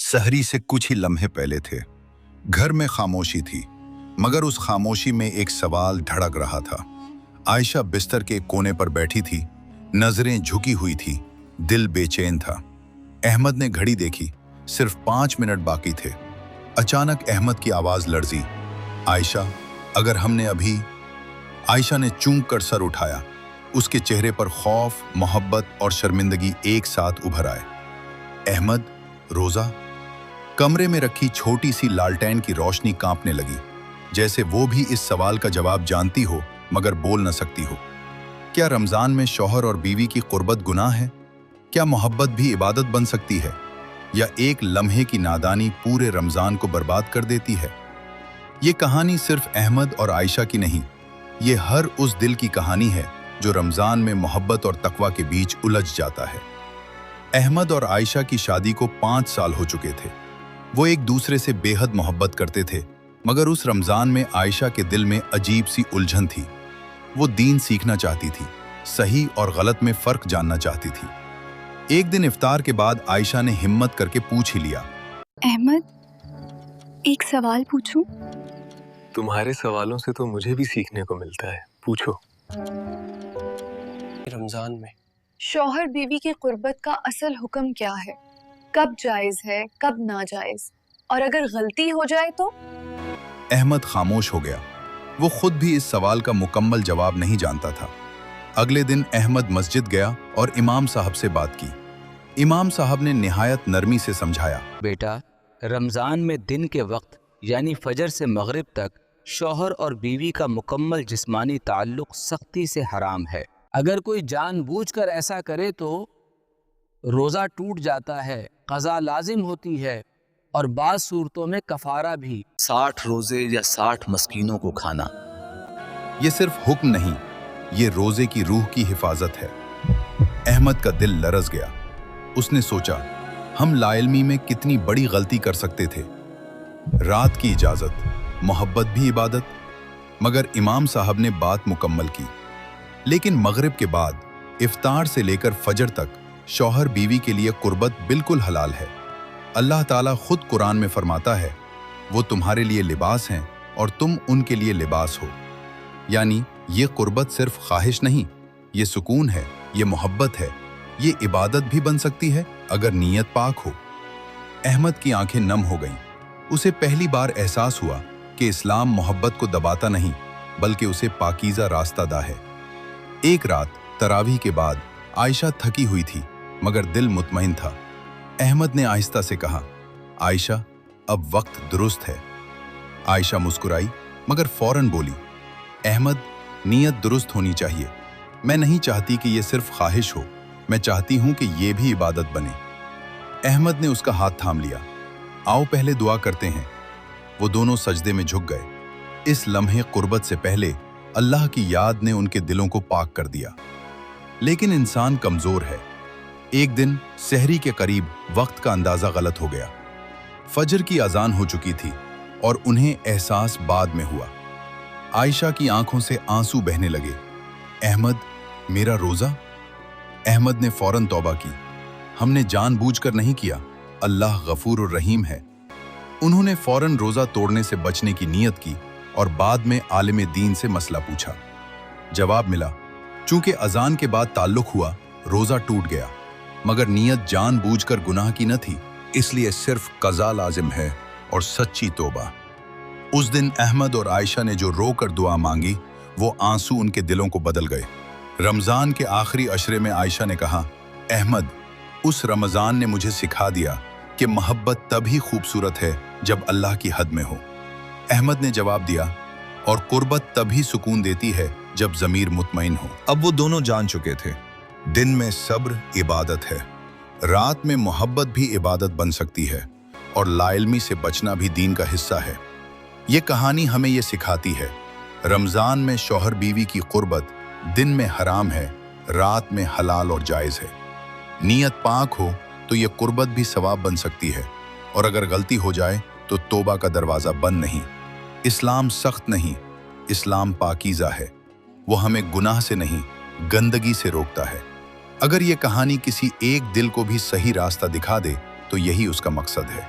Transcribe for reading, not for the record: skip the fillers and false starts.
सहरी से कुछ ही लम्हे पहले थे। घर में खामोशी थी, मगर उस खामोशी में एक सवाल धड़क रहा था। आयशा बिस्तर के कोने पर बैठी थी, नजरें झुकी हुई थी, दिल बेचैन था। अहमद ने घड़ी देखी, सिर्फ 5 मिनट बाकी थे। अचानक अहमद की आवाज लर्जी, आयशा, अगर हमने अभी। आयशा ने चूक कर सर उठाया। उसके चेहरे पर खौफ, मोहब्बत और शर्मिंदगी एक साथ उभर आए। अहमद, रोजा? कमरे में रखी छोटी सी लालटेन की रोशनी कांपने लगी, जैसे वो भी इस सवाल का जवाब जानती हो मगर बोल न सकती हो। क्या रमजान में शौहर और बीवी की कुर्बत गुनाह है? क्या मोहब्बत भी इबादत बन सकती है? या एक लम्हे की नादानी पूरे रमजान को बर्बाद कर देती है? ये कहानी सिर्फ अहमद और आयशा की नहीं, ये हर उस दिल की कहानी है जो रमजान में मोहब्बत और तकवा के बीच उलझ जाता है। अहमद और आयशा की शादी को 5 साल हो चुके थे। वो एक दूसरे से बेहद मोहब्बत करते थे, मगर उस रमजान में आयशा के दिल में अजीब सी उलझन थी। वो दीन सीखना चाहती थी, सही और गलत में फर्क जानना चाहती थी। एक दिन इफ्तार के बाद आयशा ने हिम्मत करके पूछ ही लिया, अहमद, एक सवाल पूछूं? तुम्हारे सवालों से तो मुझे भी सीखने को मिलता है, पूछो। रमजान में शौहर बीवी की कुर्बत का असल हुक्म क्या है? कब जायज है, कब नाजायज? और अगर गलती हो जाए तो? अहमद खामोश हो गया। वो खुद भी इस सवाल का मुकम्मल जवाब नहीं जानता था। अगले दिन अहमद मस्जिद गया और इमाम साहब से बात की। इमाम साहब ने निहायत नरमी से समझाया, बेटा, रमज़ान में दिन के वक्त यानी फजर से मगरिब तक शौहर और बीवी का मुकम्मल जिस्मानी ताल्लुक़ सख्ती से हराम है। अगर कोई जानबूझकर ऐसा करे तो रोज़ा टूट जाता है, क़ज़ा लाजिम होती है और बाज़ सूरतों में कफ़ारा भी। 60 रोज़े या 60 मस्कीनों को खाना। ये सिर्फ हुक्म नहीं, ये रोज़े की रूह की हिफाजत है। अहमद का दिल लरज़ गया। उसने सोचा, हम लाइल्मी में कितनी बड़ी गलती कर सकते थे। रात की इजाज़त, मोहब्बत भी इबादत। मगर इमाम साहब ने बात मुकम्मल की। लेकिन मगरिब के बाद इफ्तार से लेकर फजर तक शौहर बीवी के लिए कुर्बत बिल्कुल हलाल है। अल्लाह ताला खुद कुरान में फरमाता है, वो तुम्हारे लिए लिबास हैं और तुम उनके लिए लिबास हो। यानी ये कुर्बत सिर्फ ख्वाहिश नहीं, ये सुकून है, ये मोहब्बत है, ये इबादत भी बन सकती है अगर नीयत पाक हो। अहमद की आंखें नम हो गईं। उसे पहली बार एहसास हुआ कि इस्लाम मोहब्बत को दबाता नहीं, बल्कि उसे पाकीज़ा रास्ता दा है। एक रात तरावीह के बाद आयशा थकी हुई थी, मगर दिल मुतमईन था। अहमद ने आहिस्ता से कहा, आयशा, अब वक्त दुरुस्त है। आयशा मुस्कुराई, मगर फौरन बोली, अहमद, नीयत दुरुस्त होनी चाहिए। मैं नहीं चाहती कि ये सिर्फ ख्वाहिश हो, मैं चाहती हूं कि ये भी इबादत बने। अहमद ने उसका हाथ थाम लिया। आओ पहले दुआ करते हैं। वो दोनों सजदे में झुक गए। इस लम्हे कुर्बत से पहले अल्लाह की याद ने उनके दिलों को पाक कर दिया। लेकिन इंसान कमजोर है। एक दिन सहरी के करीब वक्त का अंदाजा गलत हो गया। फजर की अजान हो चुकी थी और उन्हें एहसास बाद में हुआ। आयशा की आंखों से आंसू बहने लगे। अहमद, मेरा रोजा? अहमद ने फौरन तौबा की, हमने जानबूझकर नहीं किया, अल्लाह गफूर और रहीम है। उन्होंने फौरन रोजा तोड़ने से बचने की नीयत की और बाद में आलिम दीन से मसला पूछा। जवाब मिला, चूंकि अजान के बाद ताल्लुक हुआ, रोजा टूट गया, मगर नीयत जानबूझकर गुनाह की न थी, इसलिए सिर्फ कज़ा लाजिम है और सच्ची तौबा। उस दिन अहमद और आयशा ने जो रोकर दुआ मांगी, वो आंसू उनके दिलों को बदल गए। रमज़ान के आखिरी अशरे में आयशा ने कहा, अहमद, उस रमज़ान ने मुझे सिखा दिया कि मोहब्बत तभी खूबसूरत है जब अल्लाह की हद में हो। अहमद ने जवाब दिया, और कुर्बत तभी सुकून देती है जब ज़मीर मुतमईन हो। अब वो दोनों जान चुके थे, दिन में सब्र इबादत है, रात में मोहब्बत भी इबादत बन सकती है, और लाइल्मी से बचना भी दीन का हिस्सा है। ये कहानी हमें ये सिखाती है, रमज़ान में शौहर बीवी की कुर्बत दिन में हराम है, रात में हलाल और जायज़ है। नीयत पाक हो तो ये कुर्बत भी सवाब बन सकती है, और अगर गलती हो जाए तो तौबा का दरवाज़ा बंद नहीं। इस्लाम सख्त नहीं, इस्लाम पाकीज़ा है। वो हमें गुनाह से नहीं, गंदगी से रोकता है। अगर ये कहानी किसी एक दिल को भी सही रास्ता दिखा दे तो यही उसका मकसद है।